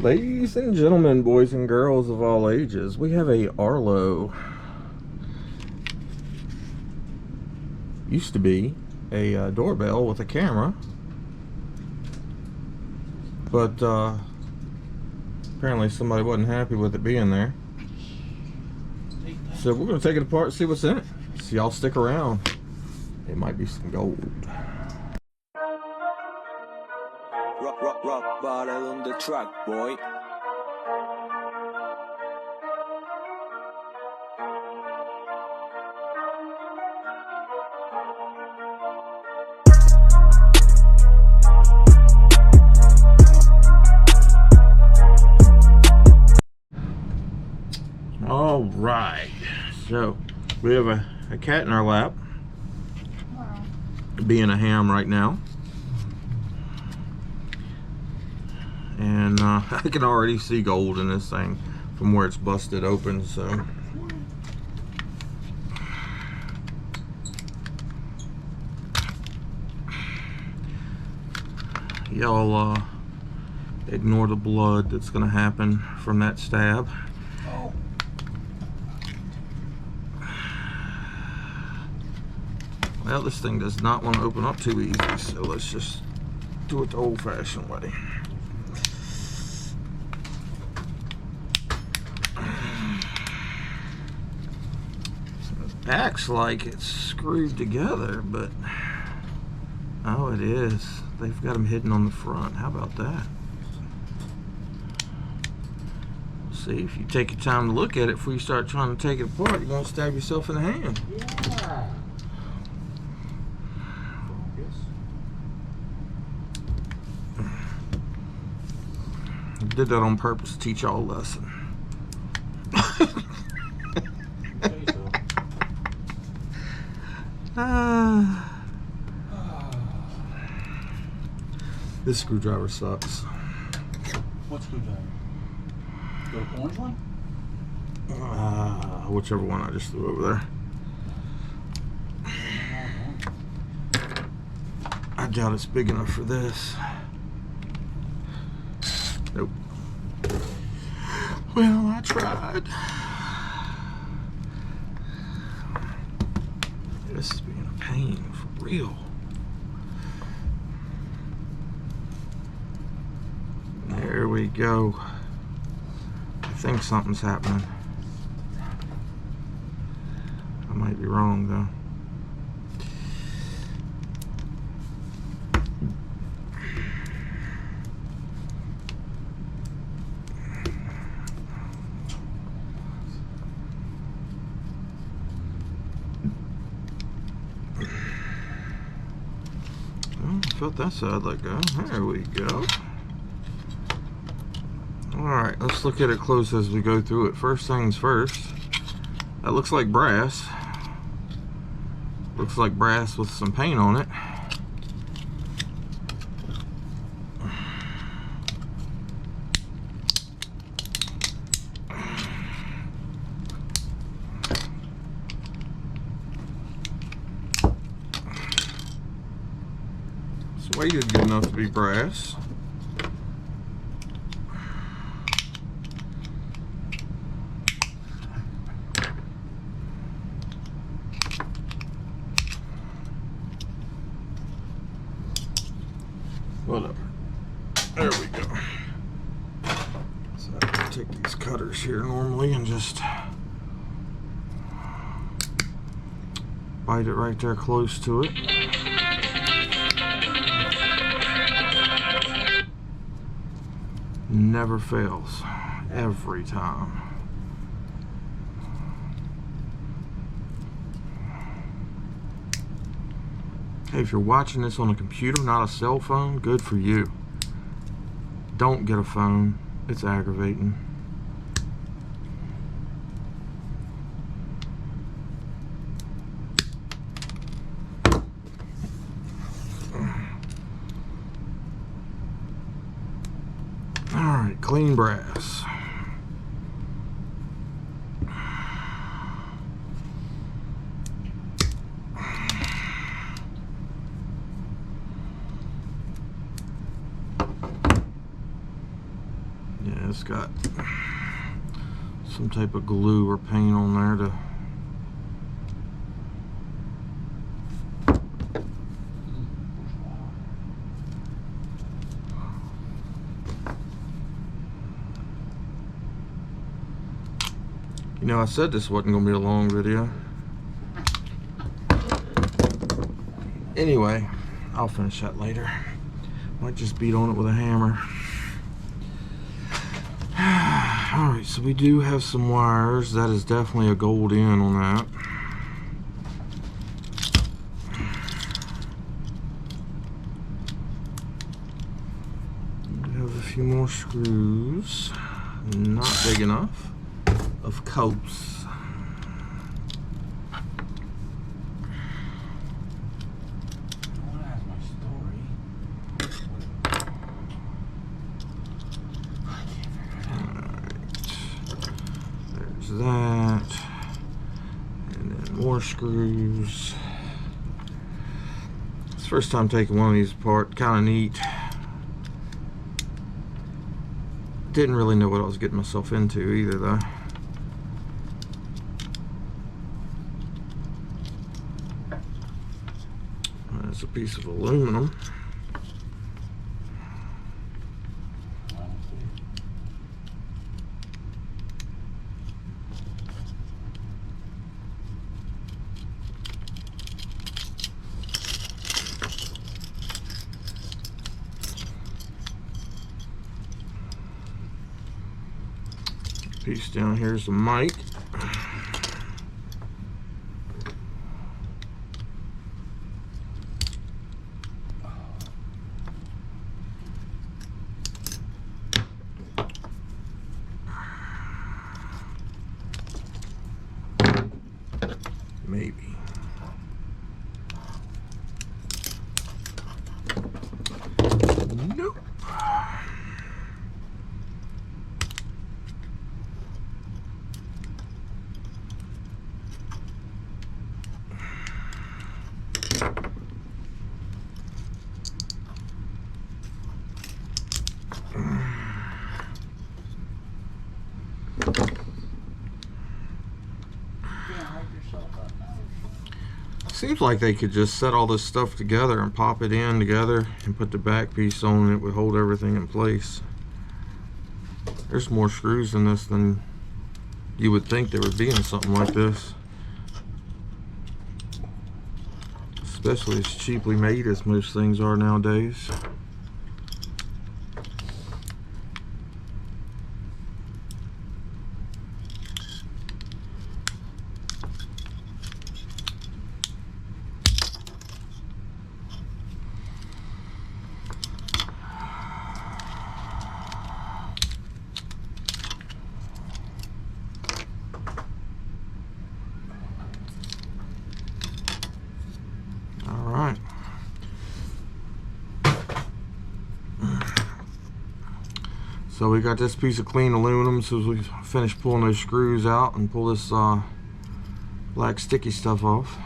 Ladies and gentlemen, boys and girls of all ages, we have a Arlo. Used to be a doorbell with a camera, but apparently somebody wasn't happy with it being there. So we're going to take it apart and see what's in it. So y'all stick around. It might be some gold. Rock bottle on the track, boy. All right, so we have a cat in our lap, being a ham right now. And I can already see gold in this thing from where it's busted open, so y'all ignore the blood that's gonna happen from that stab. Well, this thing does not want to open up too easy, so let's just do it the old-fashioned way. It acts like it's screwed together, but oh, it is. They've got them hidden on the front. How about that? See, if you take your time to look at it before you start trying to take it apart, you won't stab yourself in the hand. Yeah. I did that on purpose to teach y'all a lesson. This screwdriver sucks. What screwdriver? The orange one? Whichever one I just threw over there. I doubt it's big enough for this. Nope. Well, I tried. This is being a pain for real. There we go. I think something's happening. I might be wrong though. I felt that side let go. There we go. Alright, let's look at it close as we go through it. First things first, that looks like brass. Looks like brass with some paint on it. It's weighted good enough to be brass. Whatever. There we go. So I can take these cutters here normally and just bite it right there close to it. Never fails. Every time. Hey, if you're watching this on a computer, not a cell phone, good for you. Don't get a phone. It's aggravating. Alright, clean brass. Yeah, it's got some type of glue or paint on there to. You know, I said this wasn't going to be a long video. Anyway, I'll finish that later. Might just beat on it with a hammer. Alright, so we do have some wires. That is definitely a gold in on that. We have a few more screws. Not big enough. Of course. That, and then more screws. It's the first time taking one of these apart. Kind of neat. Didn't really know what I was getting myself into either, though. That's a piece of aluminum. Piece down here is the mic. Maybe. Nope. Seems like they could just set all this stuff together and pop it in together and put the back piece on and it would hold everything in place. There's more screws in this than you would think there would be in something like this. Especially as cheaply made as most things are nowadays. So we got this piece of clean aluminum, so as we finish pulling those screws out and pull this black sticky stuff off.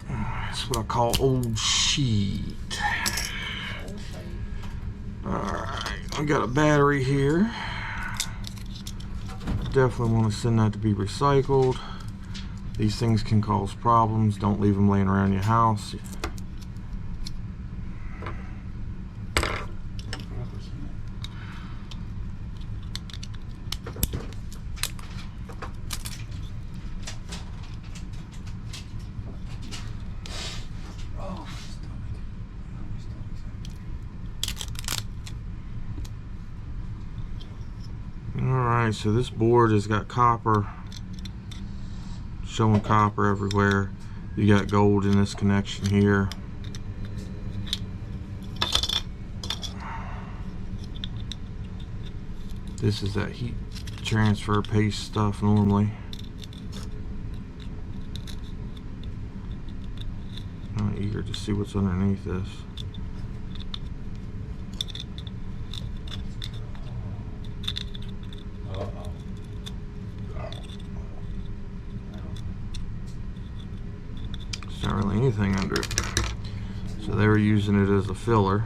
That's what I call old sheet. Alright, I got a battery here. Definitely want to send that to be recycled. These things can cause problems. Don't leave them laying around your house. Alright, so this board has got copper, showing copper everywhere. You got gold in this connection here. This is that heat transfer paste stuff normally. I'm eager to see what's underneath this. There's not really anything under it. So So they were using it as a filler.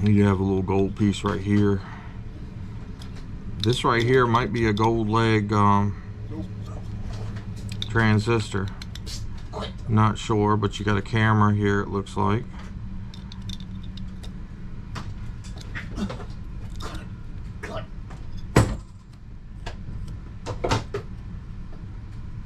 You have a little gold piece right here. This right here might be a gold leg transistor. Not sure, but you got a camera here, it looks like.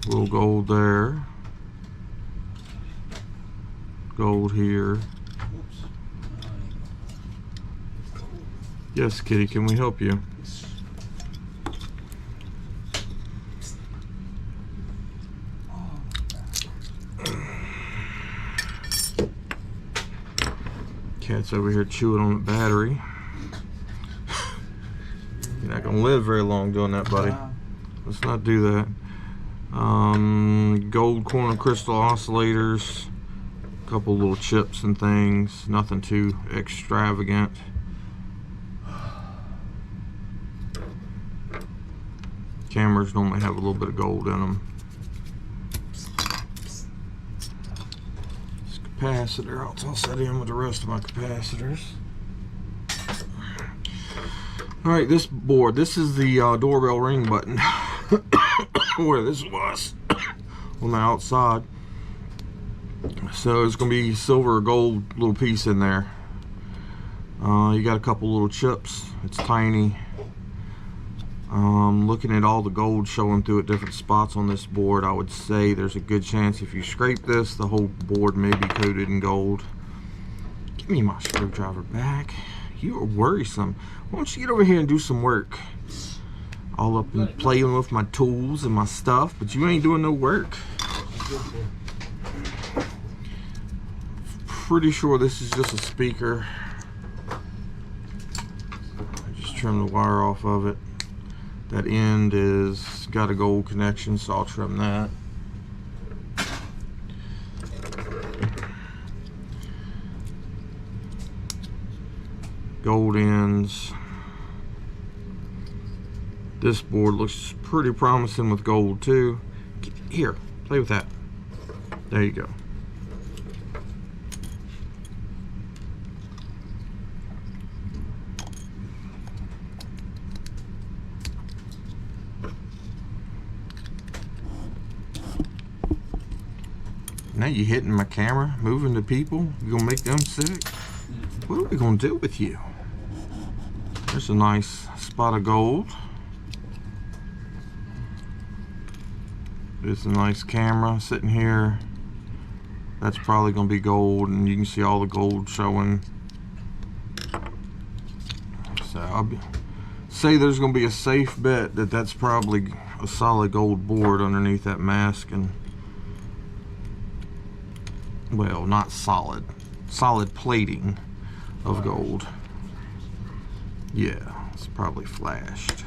Little gold there. Gold here. Yes, kitty, can we help you? Cat's over here chewing on the battery. You're not gonna live very long doing that, buddy. Let's not do that. Gold corner crystal oscillators, a couple little chips and things, nothing too extravagant. Cameras normally have a little bit of gold in them. This capacitor, I'll toss that in with the rest of my capacitors. Alright, this board, this is the doorbell ring button. Where this was on the outside. So it's going to be silver or gold little piece in there. You got a couple little chips. It's tiny. Looking at all the gold showing through at different spots on this board, I would say there's a good chance if you scrape this, the whole board may be coated in gold. Give me my screwdriver back. You are worrisome. Why don't you get over here and do some work? All up and playing with my tools and my stuff, but you ain't doing no work. Pretty sure this is just a speaker. I just trimmed the wire off of it. That end is got a gold connection, so I'll trim that. Gold ends. This board looks pretty promising with gold too. Here, play with that. There you go. Now you hitting my camera, moving the people. You gonna make them sick? What are we gonna do with you? There's a nice spot of gold. There's a nice camera sitting here. That's probably going to be gold, and you can see all the gold showing. So I'll say there's going to be a safe bet that that's probably a solid gold board underneath that mask. And well, not solid plating of gold. Yeah, it's probably flashed.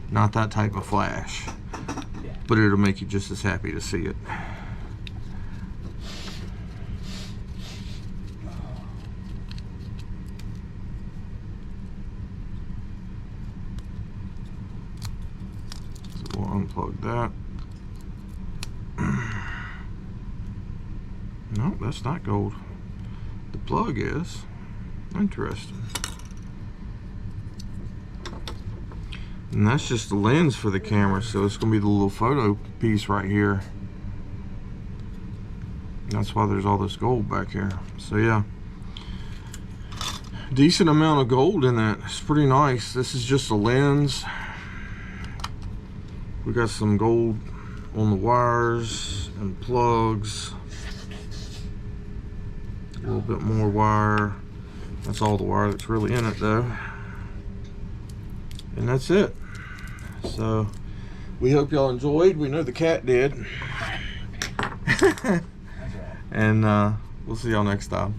Not that type of flash, but it'll make you just as happy to see it. So we'll unplug that. No, that's not gold. The plug is. Interesting. And that's just the lens for the camera, so it's going to be the little photo piece right here. That's why there's all this gold back here. So yeah, decent amount of gold in that. It's pretty nice. This is just a lens. We got some gold on the wires and plugs. A little bit more wire. That's all the wire that's really in it though. And that's it. So we hope y'all enjoyed. We know the cat did. And we'll see y'all next time.